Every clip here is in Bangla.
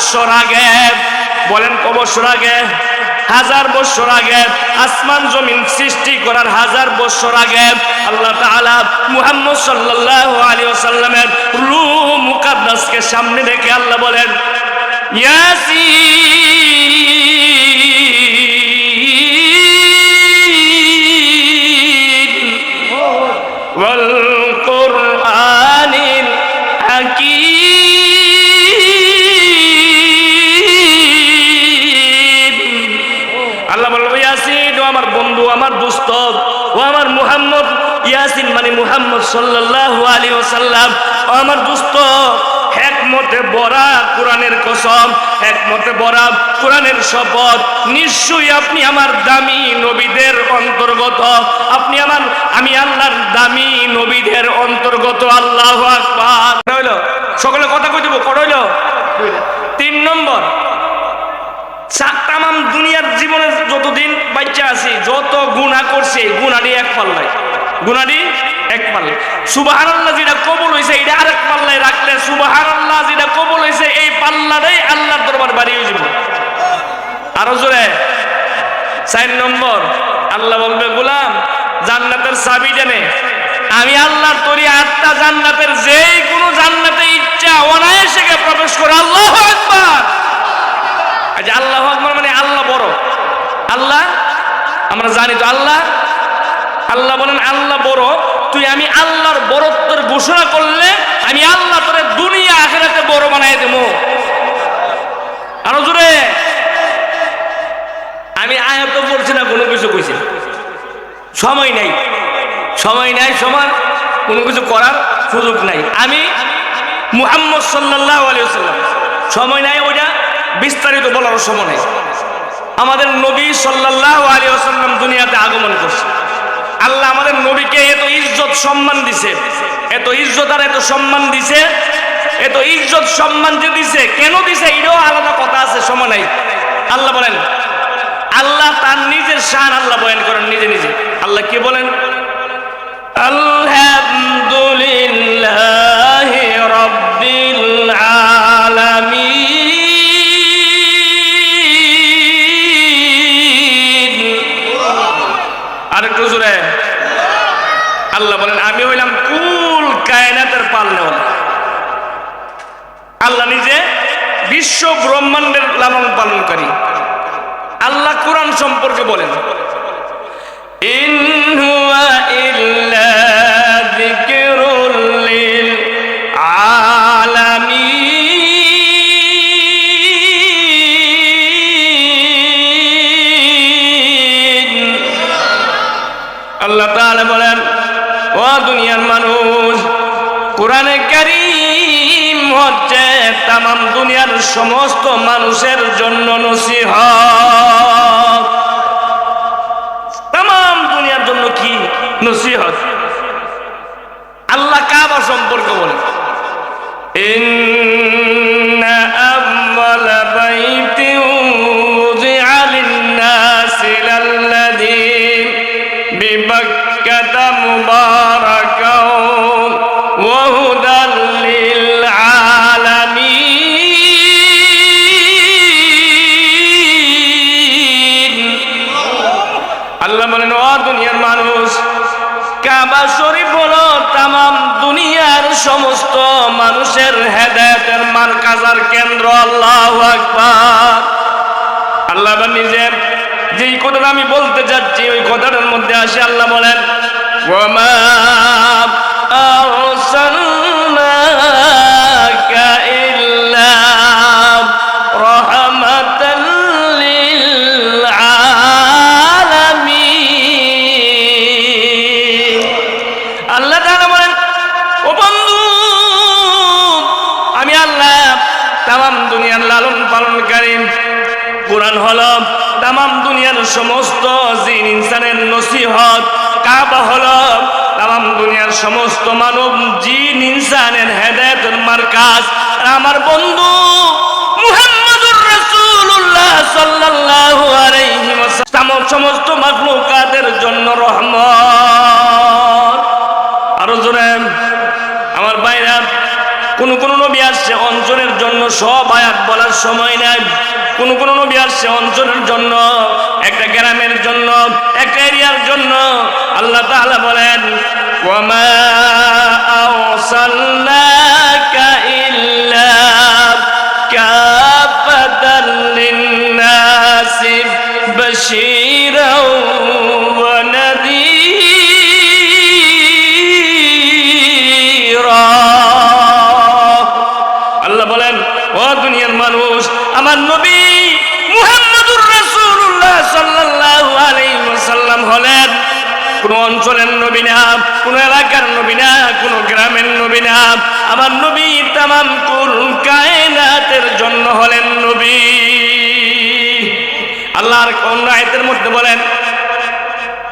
বছর আগে, বলেন ক বছর আগে? 1000 বছর আগে, আসমান জমিন সৃষ্টি করার 1000 বছর আগে আল্লাহ তাআলা মুহাম্মদ সাল্লাল্লাহু আলাইহি ওয়াসাল্লামের রূহ মুকাদ্দাসকে সামনে রেখে আল্লাহ বলেন, ইয়াসিন ওয়াল কুরআনিল হাকীম। আল্লাহ বলল, ইয়াসিন, ও আমার বন্ধু, আমার দোস্ত, ও আমার মুহাম্মদ। ইয়াসিন মানে মুহাম্মদ সাল্লাল্লাহু আলাইহি ওয়াসাল্লাম, ও আমার দোস্ত, হিকমতে ভরা কোরআনের কসম, হিকমতে ভরা কোরআনের শপথ, নিশ্চয়ই আপনি আমার দামি নবীদের অন্তর্গত, আমি আল্লাহর দামি নবীদের অন্তর্গত। আল্লাহু আকবার। হইল সকলে কথা কই দেব, কত হইল? 3 নম্বর, তামাম দুনিয়ার জীবনে যতদিন বাচ্চা আছি, যত গুনাহ করছে, গুনাহটি এক পাল্লায়, গুনাহটি এক পাল্লায়। সুবহানাল্লাহ যেটা কবুল হইছে এটা আরেক পাল্লায় রাখলে, সুবহানাল্লাহ যেটা কবুল হইছে এই পাল্লাটাই আল্লাহর দরবার বাড়ি হয়ে যাবে। আরো জোরে। 4 নম্বর, আল্লাহ বলবে, গোলাম জান্নাতের চাবি জানে, আমি আল্লাহর তৈরি 8টা জান্নাতের যেই কোনো জান্নাতে ইচ্ছা অনায়াসে প্রবেশ করে। আল্লাহু আকবার। আচ্ছা, আল্লাহু আকবার মানে আল্লাহ বড়। আল্লাহ আমরা জানি তো, আল্লাহ বলেন আল্লাহ বড়। আমি আল্লাহর বড়ত্বের ঘোষণা করলে আমি আল্লাহ তোরে দুনিয়া আখিরাতে বড় বানাই দেব। আরো জোরে। আমি আয়াত পড়ছি না, কোনো কিছু কইছি, সময় নাই, সময় কোনো কিছু করার সুযোগ নাই। আমি মুহাম্মদ সাল্লাল্লাহু আলাইহি ওয়াসাল্লাম, সময় নাই ওইটা বিস্তারিত বলার সময় নাই। আমাদের নবী সাল্লাল্লাহু আলাইহি ওয়াসাল্লাম দুনিয়াতে আগমন করছে। আল্লাহ আমাদের নবীকে এত ইজ্জত সম্মান দিছে, এত ইজ্জত আর এত সম্মান দিছে, এত ইজ্জত সম্মান যে দিছে, কেন দিছে এটাও আলাদা কথা আছে, সময় নাই। আল্লাহ বলেন, আল্লাহ তার নিজের শান আল্লাহ বয়ান করেন নিজে নিজে। আল্লাহ কি বলেন? আলহামদুলিল্লাহি রাব্বিল আলামিন। আরেকটু জোরে। আল্লাহ বলেন, আমি হইলাম কুল কায়নাতের পালনেওয়ালা। আল্লাহ নিজে বিশ্ব ব্রহ্মাণ্ডের লালন পালনকারী। আল্লাহ কোরআন সম্পর্কে বলেন, ইন হুয়া ইল্লা যিকরুল লিল আলামিন। আল্লাহ তাআলা বলেন, ও দুনিয়ার মানুষ, কোরআনে কারীম হচ্ছে তামাম দুনিয়ার সমস্ত মানুষের জন্য নসিহত। তামাম দুনিয়ার জন্য কি নসিহত? আল্লাহ কাবা সম্পর্কে বলেন, ইন্না আউয়ালা বাইতিন উযিআ লিন-নাসি লাল্লাযী বিবাক্কাতা মুবারাকাও ওয়া হুদাল লিল আলামিন। আল্লাহ বলেন, ও দুনিয়ার মানুষ, কাবা শরীফ হলো তামাম দুনিয়ার সমস্ত মানুষের হেদায়েতের মারকাজ আর কেন্দ্র। আল্লাহু আকবার। আল্লাহ নিজে যেই কথাটা আমি বলতে যাচ্ছি ওই কথাটার মধ্যে আসে আল্লাহ বলেন, ওয়ামা আরসালনাকা ইল্লা রাহমাতাল লিল আলামিন। আল্লাহ তাআলা বলেন, ও বন্ধু, আমি আল্লাহ তামাম দুনিয়ার লালন পালনকারী। কোরআন হলো তামাম দুনিয়ার সমস্ত জিন ইনসানের নসিহত। কাবা হলো তামাম দুনিয়ার সমস্ত মানব জিন ইনসানের হেদায়েতের মারকাজ। আমার বন্ধু মুহাম্মদুর রাসূলুল্লাহ সাল্লাল্লাহু আলাইহি ওয়াসাল্লাম সমস্ত মাখলুকাতের জন্য রহমত। আরো জোরে আমার ভাইরা, কোন নবী আসছে অঞ্চলের জন্য সব আয়াত বলার সময় নাই। কোন নবী আসছে অঞ্চলের জন্য, একটা গ্রামের জন্য, একটা এরিয়ার জন্য। আল্লাহ তাআলা বলেন ওয়ামা আরসালনাকা ইল্লা কাফাতাল লিন্নাসি বাশীরাও ওয়া নাযীরা। আল্লাহ বলেন ও দুনিয়ার মানুষ, আমার নবী মুহাম্মদুর রাসূলুল্লাহ সাল্লাল্লাহু আলাইহি ওয়াসাল্লাম হলেন কোন অঞ্চলের নবী না, কোন এলাকার নবী না, কোন গ্রামের নবী না। আমার নবী তামাম কুল কায়নাতের জন্য হলেন নবী। আল্লাহর কোন আয়াতের মধ্যে বলেন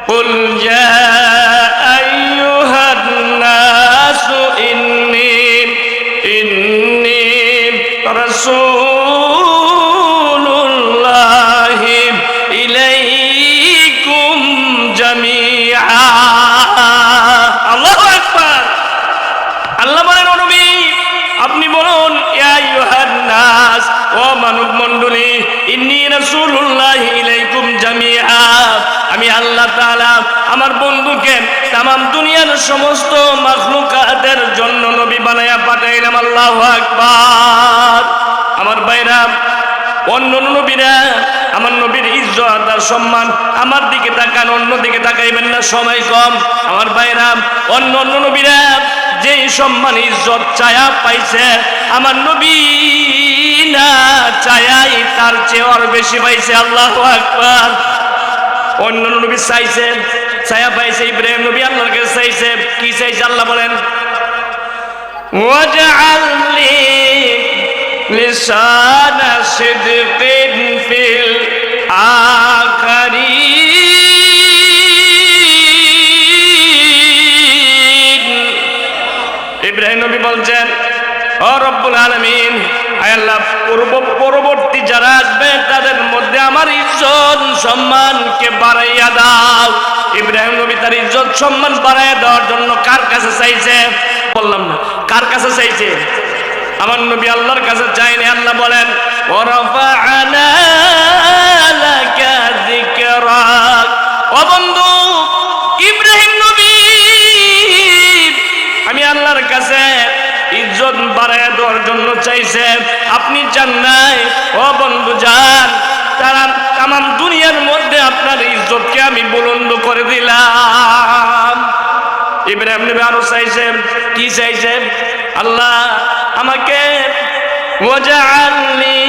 কুল ইয়া আইয়ুহান নাসু ইন্নী রাসূলুল্লাহি ইলাইকুম জামিআ। আল্লাহু আকবার। আল্লাহ বলেন ও নবী আপনি বলুন ইয়া আইয়ুহান নাস, ও মানব মণ্ডলী, ইন্নী রাসূলুল্লাহি ইলাইকুম জামিআ। আমি আল্লাহ তাআলা আমার বন্ধুকে তামাম দুনিয়ার সমস্ত মাখলুকাতের জন্য নবী বানায়া পাঠাইলাম। আল্লাহু আকবার। আমার ভাইরা, অন্য নবীরা আমার নবীর ইজ্জত আর সম্মান আমার দিকে তাকান, অন্য দিকে তাকাইবেন না, সময় কম। আমার ভাইরা, অন্য নবীরা যেই সম্মান ইজ্জত ছায়া পাইছে, আমার নবী না ছায়াই তার চেয়ে আর বেশি পাইছে। আল্লাহু আকবার। অন্য নবী চাইছে ছায়া পাইছে, ইব্রাহিম নবী আল্লাহর কাছে চাইছে, কি চাইছে আল্লাহ বলেন ওয়াজআলনি লিসানা সিদকিন ফিল আখিরিন। ইব্রাহিম নবী বলছেন ও রব্বুল আলামিন, আয় আল্লাহ, পরবর্তী যারা আসবে তাদের মধ্যে আমার ইজ্জত সম্মানকে বাড়াইয়া দাও। ইব্রাহিম নবী তার ইজ্জত সম্মান বাড়াইয়া দেওয়ার জন্য কার কাছে চাইছে? বললাম না কার কাছে চাইছে? আমার নবী আল্লাহর কাছে চাইনি। আল্লাহ বলেন ওয়ারাফা'না লাকা যিকরাক। ও বন্ধু ইব্রাহিম নবী, আমি আল্লাহর কাছে ইজ্জত বাড়াইয়া দেওয়ার জন্য চাইছে, আপনি চান নাই। ও বন্ধু যান, তারা তামাম দুনিয়ার মধ্যে আপনার ইজ্জতকে আমি বুলন্দ করে দিলাম। ইব্রাহিম নবী আরো চাইছে, কি চাইছে? আল্লাহ আমাকে ওয়াজআলনি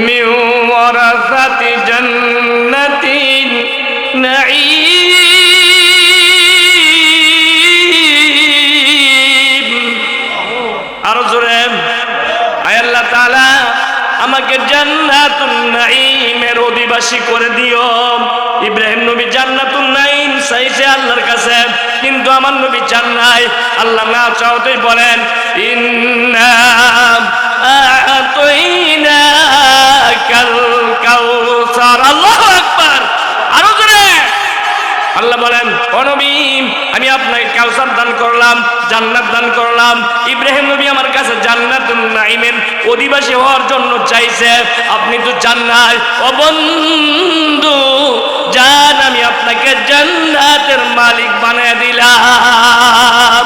মিন ওয়ারাসাতি জান্নাতিন নাঈম। আরো জোরে আয় আল্লাহ তাআলা আমাকে জান্নাতুন নাঈমের অধিবাসী করে দিও। ইব্রাহিম নবী জান্নাতুন নাঈম চাইছে আল্লাহর কাছে, কিন্তু আমার নবী চান নাই। আল্লাহ না চাওতেই বলেন ইন্না আ'তাইনাকাল কাউসার। আল্লাহু আকবার। আরো জোরে আল্লাহ বলেন ও নবী আমি আপনাকে কাউসার দান করলাম, জান্নাত দান করলাম। ইব্রাহিম নবী আমার কাছে জান্নাতুন নাঈমের অধিবাসী হওয়ার জন্য চাইছে, আপনি তো চান নাই। ও বন্ধু জান, আমি আপনাকে জান্নাতের মালিক বানিয়ে দিলাম।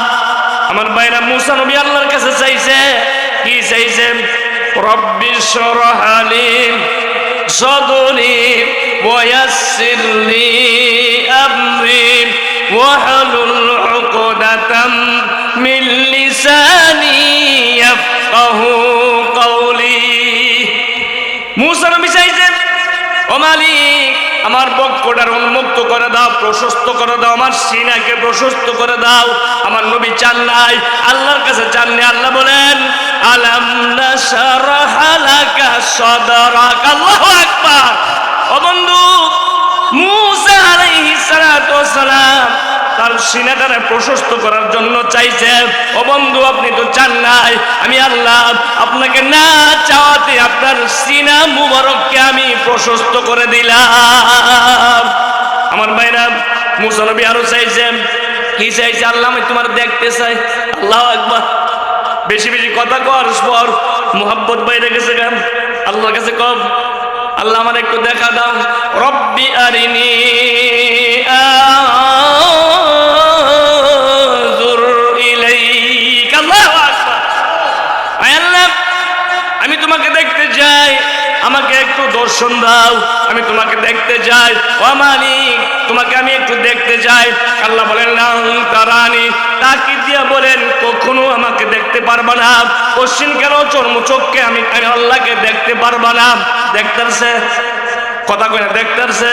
আমার ভাইরা মুসা নবী আল্লাহর কাছে চাইছে, কি চাইছে? রব্বি শরহ লি সদরি ওয়ায়াসসির লি আমরি ওয়াহলুল উকদাতাম মিন লিসানি ইয়াফকাহু কওলি। মুসা নবী চাইছে ও মালিক আমার বক্ষটার উন্মুক্ত করে দাও, প্রশস্ত করে দাও, আমার সিনাকে প্রশস্ত করে দাও। আমার নবী চান নাই, আল্লাহর কাছে চান নাই। আল্লাহ বলেন আলাম নাশরাহ লাকা সাদরাক। আল্লাহু আকবার। ও বন্ধু মুসা আলাইহিস সালাতু ওয়াস সালাম তার সিনাটারে প্রশস্ত করার জন্য চাইছে। ও বন্ধু আপনি তো চান নাই, আমি আল্লাহ আপনাকে না চাওয়াতে আপনার সিনা মুবারককে আমি প্রশস্ত করে দিলাম। আমার ভাইরা মুসা নবী আরো চাইছেন, কি চাইছে? আল্লাহ আমি তোমার দেখতে চাই। আল্লাহু আকবার। বেশি বেশি কথা কর পর মুহাব্বত বাইরে গেছে গান আল্লাহর কাছে কব আল্লাহ আমার একটু দেখা দাও রব্বি আরিনি আনজুর ইলাইক আল্লাহু আকবার আয় আল্লাহ আমি তোমাকে দেখতে চাই আমাকে একটু দর্শন দাও আমি তোমাকে দেখতে চাই ও মালিক তোমাকে আমি একটু দেখতে চাই আল্লাহ বলেন না তারানি তাকিদ দিয়া বলেন কখনো আমাকে দেখতে পারবা না পশ্চিম কেন চর্মচোখকে আমি আল্লাহকে দেখতে পারবা না দেখতেছে কথা কই না দেখতেছে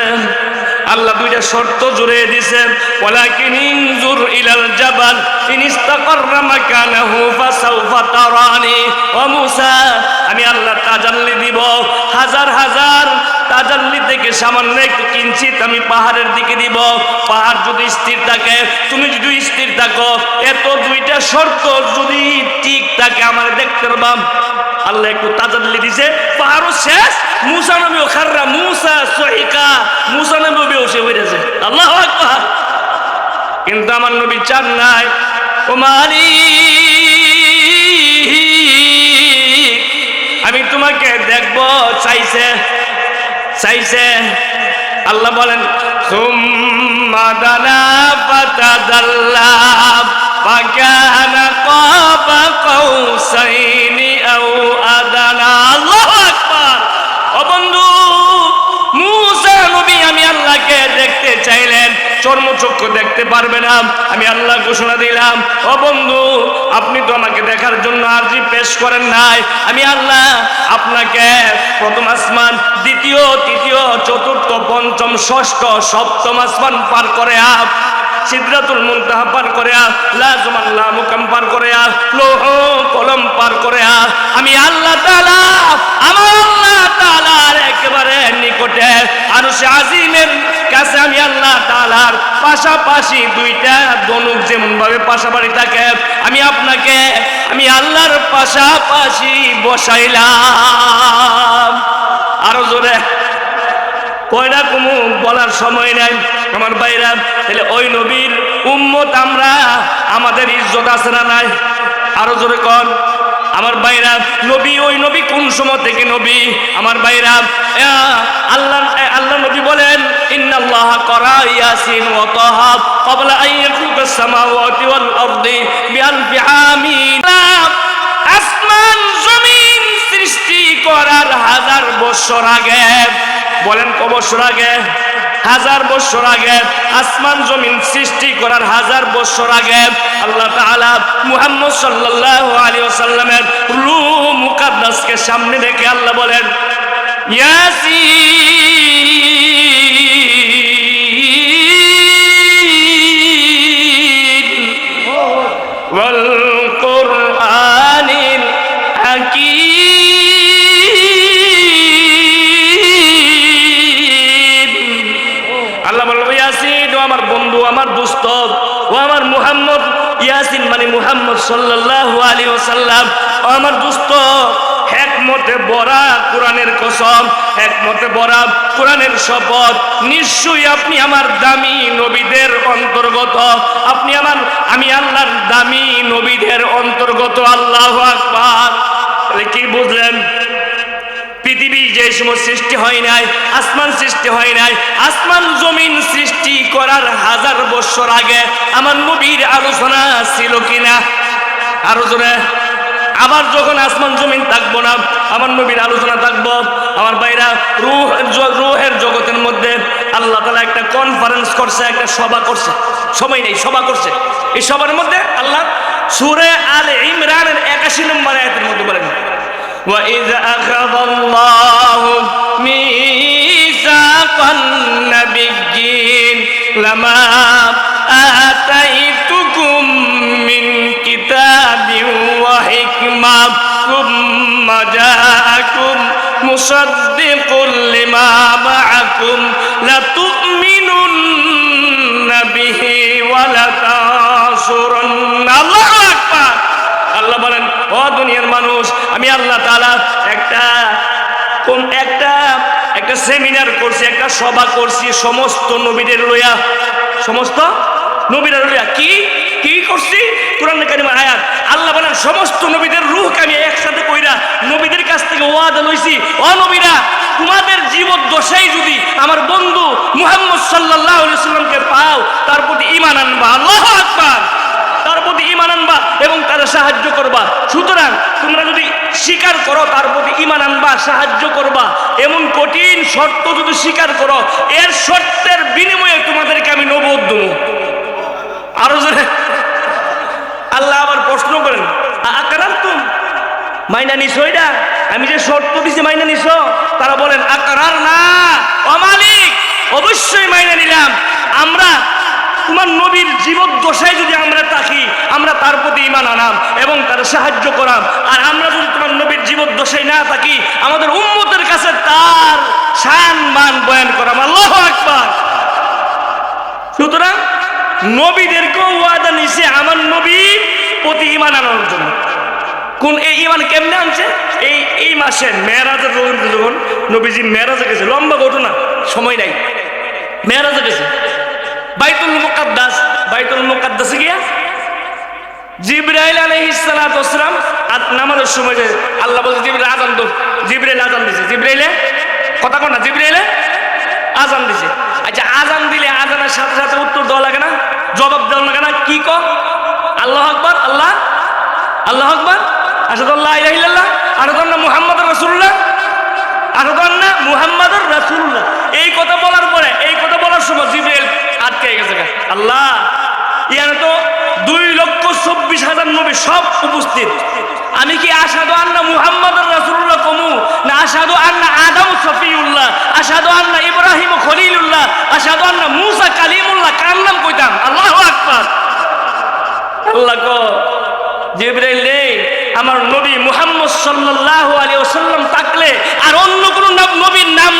আল্লাহ দুইটা শর্ত জুড়ে দিয়েছে ওয়ালাকিন ইনজুর ইলাল জাবাল ইন ইস্তাকাররা মাকানাহু ফাসাউফা তারানি ও মূসা আমি আল্লাহ তাজাল্লি দিব হাজার হাজার তাজাল্লি থেকে সামান্য একটু কিঞ্চিত আমি পাহাড়ের দিকে দিব পাহাড় যদি স্থির থাকে তুমি যদি স্থির থাকো এত দুইটা শর্ত যদি ঠিক থাকে আমার দেখতে পারবা আল্লাহ একটু তাজাল্লি দিছে পাহাড়ও শেষ মূসা নবীও খাররা মূসা সহিকা মূসা নবীও বেহুশ হয়ে গেছে আল্লাহু আকবার কিন্তু আমার নবী চান নাই ও মালিক আমি তোমাকে দেখব চাইছে চাইছে আল্লাহ বলেন সুম্মা দানা ফাতাদাল্লা ফাকানা কাবা কাউসাইনি আও আদানা আল্লাহু আকবার ও বন্ধু মূসা নবী আমি আল্লাহকে দেখতে চাইলেন চর্মচক্ষু দেখতে পারবে না আমি আল্লাহ ঘোষণা দিলাম ও বন্ধু আপনি তো আমাকে দেখার জন্য আরজি পেশ করেন নাই আমি আল্লাহ আপনাকে প্রথম আসমান দ্বিতীয় তৃতীয় চতুর্থ পঞ্চম ষষ্ঠ সপ্তম আসমান পার করে সিদরাতুল মুনতাহা পার করে লাজমান লামুকাম পার করে লৌহ কলম পার করে আমি আল্লাহ তাআলা আমার আল্লাহ তাআলার একেবারে নিকটে আরশে আজিমের কাছে আমি আল্লাহ তাআলার পাশাপাশি দুইটা ধনুক যেমন ভাবে পাশাপাশি থাকে আমি আপনাকে আমি আল্লাহর পাশাপাশি বসাইলাম আরো জোরে কয়টা কুমু বলার সময় নাই আমার ভাইরা তাহলে ওই নবীর উম্মত আমরা আমাদের ইজ্জত আছে না নাই আরো জোরে কোন আমার ভাইরা নবী ওই নবী কোন সময় থেকে নবী আমার ভাইরা আল্লাহ নবী বলেন ইন্নাল্লাহা ক্বারা ইয়াসিন ওয়া তাহা ক্বাবলা আন ইয়াখলুকাস সামাওয়াতি ওয়াল আরদি বিআলফি আমিন আসমান জমিন সৃষ্টি করার 1000 বছর আগে বলেন ক বছর আগে 1000 বছর আগে আসমান জমিন সৃষ্টি করার 1000 বছর আগে আল্লাহ তাআলা মুহাম্মদ সাল্লাল্লাহু আলাইহি ওয়াসাল্লামের রূহ মুকাদ্দাসকে সামনে রেখে আল্লাহ বলেন ইয়াসিন ওয়াল কুরআনিল হাকীম আমার বন্ধু আমার দোস্ত ও আমার মুহাম্মদ ইয়াসিন মানে মুহাম্মদ সাল্লাল্লাহু আলাইহি ওয়াসাল্লাম ও আমার দোস্ত হিকমতে ভরা কোরআনের কসম হিকমতে ভরা কোরআনের শপথ নিশ্চয়ই আপনি আমার দামি নবীদের অন্তর্গত আপনি আমি আল্লাহর দামি নবীদের অন্তর্গত আল্লাহু আকবার তাহলে কি বুঝলেন পৃথিবী যে সময় সৃষ্টি হয় নাই আসমান সৃষ্টি হয় নাই আসমান জমিন সৃষ্টি করার 1000 বছর আগে আমার নবীর আলোচনা ছিল কিনা আরো জোরে আবার যখন আসমান জমিন থাকবো না আমার নবীর আলোচনা থাকবো আমার ভাইরা রূহের জগতের মধ্যে আল্লাহ তাআলা একটা কনফারেন্স করছে একটা সভা করছে সময় নেই সভা করছে এই সভার মধ্যে আল্লাহ সূরা আলে ইমরানের 81 নম্বর আয়াতের মধ্যে বলেন وَإِذْ أَخَذَ اللَّهُ مِيثَاقَ النَّبِيِّينَ لَمَا آتَيْتُكُم مِّن كِتَابٍ وَحِكْمَةٍ ثُمَّ جَاءَكُم مُّصَدِّقٌ لِّمَا مَعَكُمْ لَتُؤْمِنُنَّ بِهِ وَلَتَنصُرُنَّهُ আল্লাহু আকবার আল্লাহ বলেন ও দুনিয়ার মানুষ আমি আল্লাহ তাআলা একটা সেমিনার করছি একটা সভা করছি সমস্ত নবীদের লইয়া কি করছি কোরআন কারীমের আয়াত আল্লাহ বলেন আসমান সমস্ত নবীদের রূহকে আমি একসাথে কইরা নবীদের কাছ থেকে ওয়াদা লইছি, ও নবীরা তোমাদের জীবদ্দশায় যদি আমার বন্ধু মুহাম্মদ সাল্লাল্লাহু আলাইহি ওয়াসাল্লামকে পাও, তার প্রতি ঈমান আনবা, আল্লাহু আকবার, তার প্রতি ঈমান আনবা এবং তারা সাহায্য করবা। সুতরাং তোমরা যদি স্বীকার করো তার প্রতি ঈমান আনবা, সাহায্য করবা, এমন কঠিন শর্ত যদি স্বীকার করো, এর শর্তের বিনিময়ে তোমাদেরকে আমি নবুয়ত দেব। আরো জোরে আল্লাহ আবার প্রশ্ন করেন, আকরারতুম, মাইনা নিছো? এটা আমি যে শর্ত দিছি মাইনা নিছো? তারা বলেন আকরার না, ও মালিক অবশ্যই মাইনা নিলাম। আমরা তোমার নবীর জীবদ্দশায় যদি আমরা থাকি, আমরা তার প্রতি ঈমান আনাম এবং তার সাহায্য করাম। আর আমরা যদি তোমার নবীর জীবদ্দশায় না থাকি, আমাদের উম্মতের কাছে তার শান মান বয়ান করাম, আল্লাহু আকবার। সুতরাং নবীদেরকেও ওয়াদা নিছে আমার নবীর প্রতি ঈমান আনার জন্য। কোন এই ঈমান কেমনে আনছে? এই মাসের মেরাজের রোজ যখন নবীজি মেরাজে গেছে, লম্বা ঘটনা, সময় নাই, মেরাজে গেছে বাইতুল মুকাদ্দাসে গিয়া জিবরাইল আলাইহিস সালাতু ওয়াস সালাম নামাজের সময় যে আল্লাহ বলছে জিবরাইল আযান দাও, জিবরাইল আযান দিছে, জিবরাইলে কথা কন না, জিবরাইলে আযান দিছে। আচ্ছা আযান দিলে আযানের সাথে সাথে উত্তর দেওয়া লাগে না, জবাব দেওয়া লাগে না? কি ক আল্লাহু আকবার, আল্লাহ আল্লাহু আকবার, আশহাদু আল্লা ইলাহা ইল্লাল্লাহ, আশহাদু আন্না মুহাম্মাদুর রাসূলুল্লাহ, আশহাদু আন্না মুহাম্মাদুর রাসূলুল্লাহ। এই কথা বলার পরে, এই কথা বলার সময় জিবরাইল আটকে গেছে। আল্লাহ, ইয়ানে তো 2,24,000 নবী সব উপস্থিত, আমি কি আশহাদু আন্না মুহাম্মাদুর রাসূলুল্লাহ কমু, না আশহাদু আন্না আদম সফিউল্লাহ, আশহাদু আন্না ইব্রাহিম খলিলুল্লাহ, আশহাদু আন্না মূসা কালিমুল্লাহ, কার নাম কইতাম? আল্লাহু আকবার। আল্লাহ কো জিবরাইল রে, আমার নবী মুহাম্মদ সাল্লাল্লাহু আলাইহি ওয়াসাল্লাম থাকলে আর অন্য কোন নবীর নাম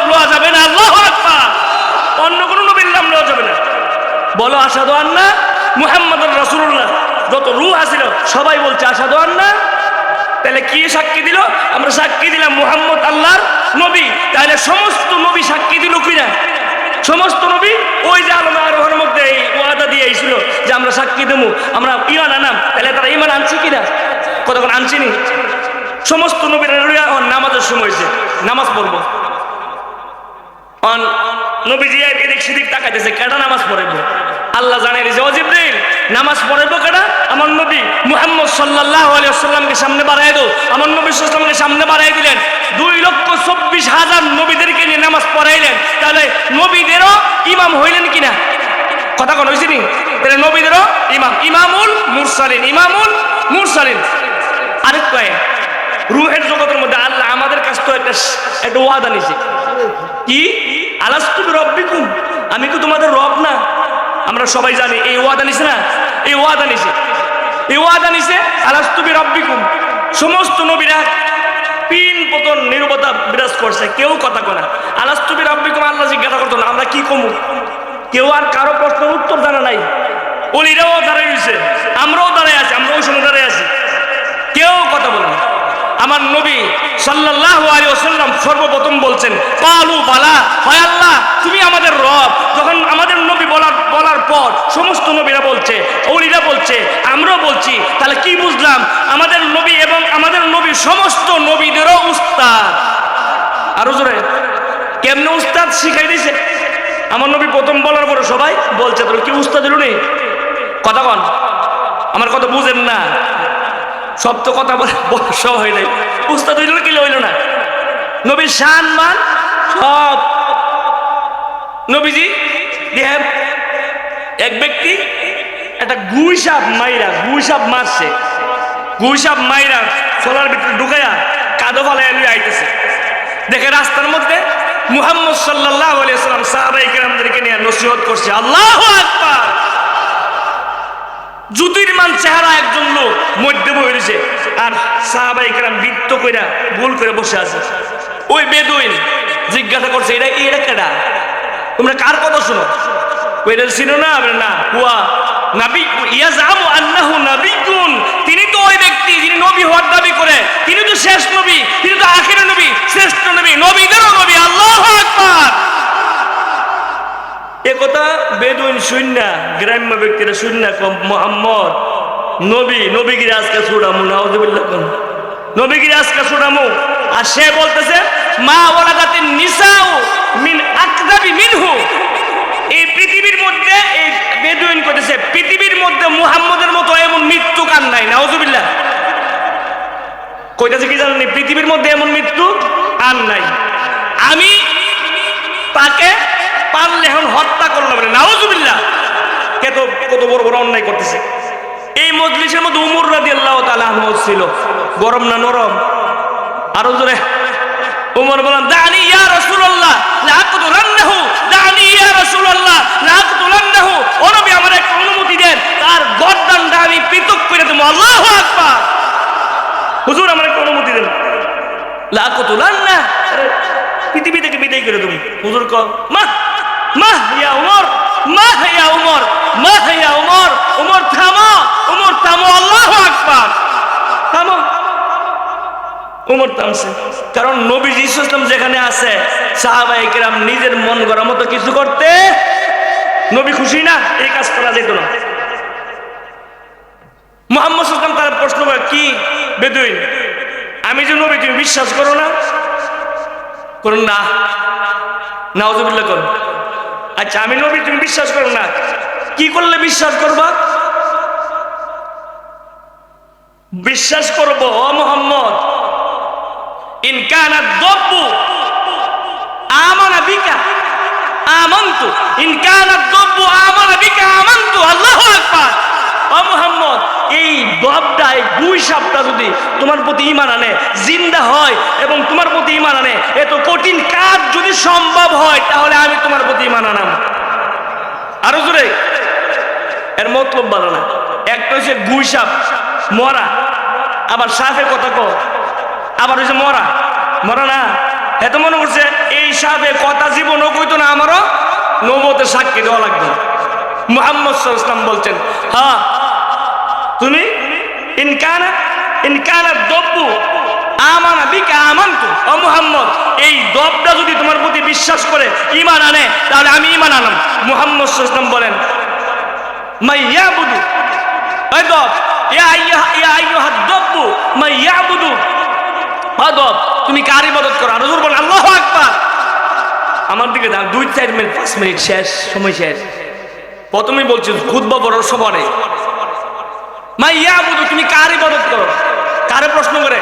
লওয়া যাবে না, আল্লাহু আকবার, অন্য কোন নবীর নাম লওয়া যাবে না। বলো আশহাদু আন্না মুহাম্মাদুর রাসূলুল্লাহ। যত রূহ আছিল সবাই বলছে আশহাদু আন্না। তাহলে কি সাক্ষী দিল? আমরা সাক্ষী দিলাম মুহাম্মদ আল্লাহর নবী। তাহলে সমস্ত নবী সাক্ষী দিল কিনা? সমস্ত নবী ওই যে আলমে আরোহর মধ্যে এই ওয়াদা দিয়ে আইছিল যে আমরা সাক্ষী দেবো, আমরা ঈমান আনাম। তাহলে তারা ঈমান আনছে কিনা? কতক্ষণ আনছিনি? সমস্ত নবীর নামাজের সময় হয়েছে, নামাজ পড়বো, নবীজি এদিক সেদিক তাকাইতেছে, কেডা নামাজ পড়াইবো? আল্লাহ জানাই দিয়েছে, ও জিবরাইল নামাজ পড়াইবো কেডা? আমার নবী মুহাম্মদ সাল্লাল্লাহু আলাইহি ওয়াসাল্লামকে সামনে বাড়াই দাও। আমার নবী সাল্লাল্লাহু আলাইহি ওয়াসাল্লামকে সামনে বাড়াই দিলেন, 2,24,000 নবীদেরকে নিয়ে নামাজ পড়াইলেন। তাহলে নবীদেরও ইমাম হইলেন কিনা? কথা কোন হয়েছে নি? তাহলে নবীদেরও ইমাম, ইমামুল মুরসালিন, ইমামুল মুরসালিন। আরেক কয়ে রূহের জগতের মধ্যে আল্লাহ আমাদের কাছ থেকে একটা ওয়াদা নিছে, কি? আলাস্তু বিরাব্বিকুম, আমি কি তোমাদের রব না? আমরা সবাই জানি এই ওয়াদা নিছে না, এই ওয়াদা নিছে, এই ওয়াদা নিছে আলাস্তু বিরাব্বিকুম। সমস্ত নবীরা পিন পতন নীরবতা বিরাজ করছে, কেউ কথা কয় না। আলাস্তু বিরাব্বিকুম আল্লাহ জিজ্ঞাসা করতো না আমরা কি কমু, কেউ আর কারো প্রশ্নের উত্তর জানা নাই। ওলিরাও দাঁড়াই রয়েছে, আমরাও দাঁড়াই আছি, আমরা ওই সময় দাঁড়াই আছি, কেউ কথা বলে না। আমার নবী সাল্লাল্লাহু আলাইহি ওয়াসাল্লাম সর্বপ্রথম বলছেন কালু বালা, হয় আল্লাহ তুমি আমাদের রব। যখন আমাদের নবী বলার পর সমস্ত নবীরা বলছে, ওলিরা বলছে, আমরাও বলছি, তাহলে কি বুঝলাম? আমাদের নবী এবং আমাদের নবী সমস্ত নবীদেরও উস্তাদ। আরো জোরে কেমনে উস্তাদ শিখাই দিছে? আমার নবী প্রথম বলার পরে সবাই বলছে, তোর কি উস্তাদ দিল নি? কথা কন, আমার কথা বুঝেন না, সব তো কথা সব হয় নাই, উস্তাদ হইল কি হইল না? নবীর শান মান সব। নবীজি এক ব্যক্তি একটা গুইসাপ মারছে, গুইসাপ মাইরা সোলার ভিতরে ঢুকাইয়া কাদো ফালাই নিয়ে আইতেছে। দেখে রাস্তার মধ্যে মুহাম্মদ সাল্লাল্লাহু আলাইহি ওয়াসাল্লাম সাহাবায়ে কেরামদেরকে নিয়ে নসিহত করছে, আল্লাহু আকবার। জ্যোতির্মান চেহারা একজন লোক মধ্যে বসে আর সাহাবায়ে কেরাম বৃত্ত কইরা গোল করে বসে আছে। ওই বেদুইন জিজ্ঞাসা করছে, এটা কেডা? তোমরা কার কথা শোনো? কইরা চিনো না? না, হুয়া নবী ইয়াজামু আন্নাহু নবিয়্যুন, তিনি তো ওই ব্যক্তি যিনি নবী হওয়ার দাবি করে, তিনি তো শেষ নবী, তিনি তো আখিরের নবী, শ্রেষ্ঠ নবী, নবীদেরও নবী। আল্লাহু আকবার। এ কথা বেদুইন শূন্য, গ্রাম্য ব্যক্তিরা শূন্য, মুহাম্মদ নবীগিরি আজকে ছুড়ামু, নাউযুবিল্লাহ কোন নবীগিরি আজকে ছুড়ামু। আর সে বলতেছে মা ওয়ালাদাতিন নিসাউ মিন আকদাবি মিনহু। এই পৃথিবীর মধ্যে এই বেদুইন কইতেছে পৃথিবীর মধ্যে মুহাম্মদের মতো এমন মৃত্যু কার নাই, নাউযুবিল্লাহ। কইতেছে কি জানেন, পৃথিবীর মধ্যে এমন মৃত্যু আর নাই, আমি তাকে পারলে এখন হত্যা করলাম, নাউযুবিল্লাহ। কত বড় বড় অন্যায় করতেছে। এই মজলিসের মধ্যে উমর রাদিয়াল্লাহু তাআলা আনহু ছিল, গরম না নরম? আরো জোরে উমর বলেন দানি ইয়া রাসূলুল্লাহ লাআকতুলান্নাহু, দানি ইয়া রাসূলুল্লাহ লাআকতুলান্নাহু। ও নবী আমার একটা অনুমতি দেন, তার গর্দানটা আমি পৃথক করে দেব। আল্লাহু আকবার। হুজুর আমার একটা অনুমতি দেন, লাআকতুলান্নাহ, পৃথিবী থেকে বিদায় করে দেব। হুজুর কও মা ইয়া উমর, মা ইয়া উমর, মা ইয়া উমর। উমর থামো, উমর থামো, আল্লাহু আকবার, থামো। উমর থামছে, কারণ নবীজি ইসলাম যেখানে আছে সাহাবায়ে কেরাম নিজের মন গড়া মতো কিছু করতে, নবী খুশি না, এই কাজ করা যেত না। মুহাম্মদ সাল্লাল্লাহু আলাইহি ওয়াসাল্লাম তার প্রশ্ন করে, কি বেদুইন, আমি যে নবী তুমি বিশ্বাস করো না? করুন না, নাউযুবিল্লাহ করুন। আচ্ছা আমি নবী তুমি বিশ্বাস করো না, কি করলে বিশ্বাস করবা? বিশ্বাস করব ও মুহাম্মদ, ইন কানা দাব্বু আমানা বিকা আমানতু, ইন কানা দাব্বু আমানা বিকা আমানতু। আল্লাহু আকবার। ও মুহাম্মদ, এই দবটা, এই দুই সাপটা যদি তোমার প্রতি ঈমান আনে, জিন্দা হয় এবং তোমার প্রতি ঈমান আনে, এত কঠিন কাজ যদি সম্ভব হয়, তাহলে আমি তোমার প্রতি ঈমান আনাম। আরো জোরে, এর মতলব ভালো না। একটা হচ্ছে গুই সাপ মরা, আবার সাপের কথা কো, আবার হচ্ছে মরা না। এত মনে করছে এই সাপে কথা জীবনও কইতো না, আমারও নবুয়তের সাক্ষী দেওয়া লাগবে। মুহাম্মদ সাল্লাল্লাহু আলাইহি ওয়াসাল্লাম বলছেন, হ্যাঁ তুমি ইনকানা দব্বু আমানা বিকা আমানতু। ও মুহাম্মদ, এই দবটা যদি তোমার প্রতি বিশ্বাস করে ঈমান আনে, তাহলে আমি ঈমান আনলাম। মুহাম্মদ সাল্লাল্লাহু আলাইহি ওয়াসাল্লাম বলেন মাইয়াবুদু, এই দব, ইয়া আইয়ুহাদ দব্বু মাইয়াবুদু, ও দব তুমি কার ইবাদত করো? আর হুজুর বলেন আল্লাহু আকবার। আমার দিকে দাও, 2-4 মিনিট 5 মিনিট শেষ, সময় শেষ। প্রথমেই বলছি খুতবা পড়ার সময়, মাইয়াবুদু তুমি কার ইবাদত করো? কারে প্রশ্ন করে?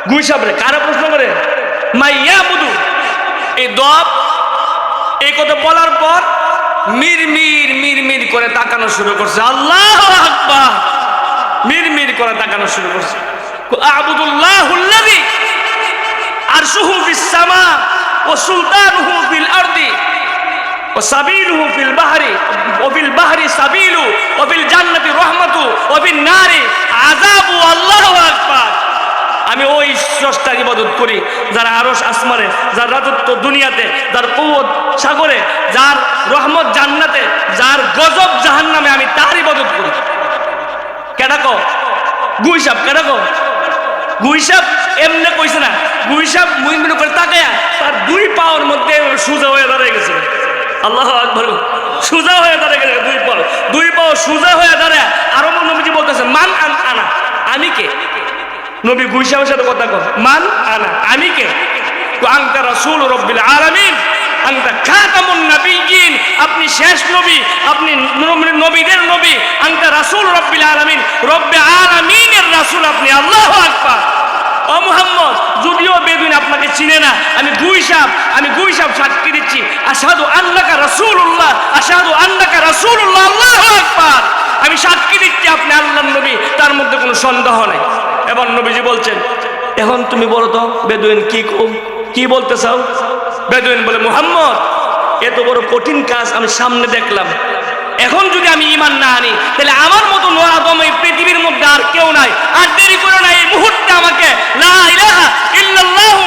গুই সাবরে কারে প্রশ্ন করে? মাইয়াবুদু। এই দব এই কথা বলার পর মির করে তাকানো শুরু করছে। আল্লাহু আকবার। মির করে তাকানো শুরু করছে। আবুদুল্লাহুল্লাযী আরশুহু ফিস সামা ওয়া সুলতানুহু ফিল আরদি ওয়া সাবিলুহু ফিল বাহরি ওয়া ফিল বাহরি সাবিলু ওয়া ফিল জান্নাতি রাহমাতু ওয়া ফিন নারি আযাবু। আল্লাহু আকবার। আমি ওই স্রষ্টার ইবাদত করি যার আরশ আসমানে, যার রাজত্ব দুনিয়াতে, যার কুওয়াত সাগরে, যার রহমত জান্নাতে, যার গজব জাহান্নামে, আমি তার ইবাদত করি। কেডা কো? গুই সাপ। কেডা কো? গুই সাপ এমনি কইছে না, গুই সাপ মুইমিন করে তাকায়া তার দুই পাওয়ার মধ্যে সোজা হয়ে দাঁড়িয়ে গেছে। আল্লাহু আকবার। সোজা হয়ে দাঁড়িয়ে গেছে দুই পাও সোজা হয়ে দাঁড়ায়। আরো নবীজি বলতেছে মান আনা, আমি কে? নবী গুই সাপের সাথে কথা কয়, মান আনা, আমি কে? আনতা রাসূল রাব্বিল আলামিন, আনতা খাতামুন নাবিয়্যিন, আপনি শেষ নবী, আপনি নবীদের নবী। আনতা রাসূল রাব্বিল আলামিন, রব্বে আলামিনের রাসূল আপনি। আল্লাহু আকবার। ও মুহাম্মদ, যদিও বেদুইন আপনাকে চিনে না, আমি গুই সাপ সাক্ষী দিচ্ছি, আশহাদু আন্নাকা রাসূলুল্লাহ, আশহাদু আন্নাকা রাসূলুল্লাহ। আল্লাহু আকবার। আমি সাক্ষী দিচ্ছি আপনি আল্লাহর নবী, তার মধ্যে কোনো সন্দেহ নেই। এবার নবীজি বলছেন, এখন তুমি বলো তো বেদুইন কি বলতে চাও? বেদুইন বলে, মুহাম্মদ, এত বড় কঠিন কাজ আমি সামনে দেখলাম, এখন যদি আমি ঈমান না আনি, তাহলে আমার মতো নরাদম এই পৃথিবীর মধ্যে আর কেউ নাই। আর দেরি করে না, এই মুহূর্তে আমাকে লা ইলাহা ইল্লাল্লাহু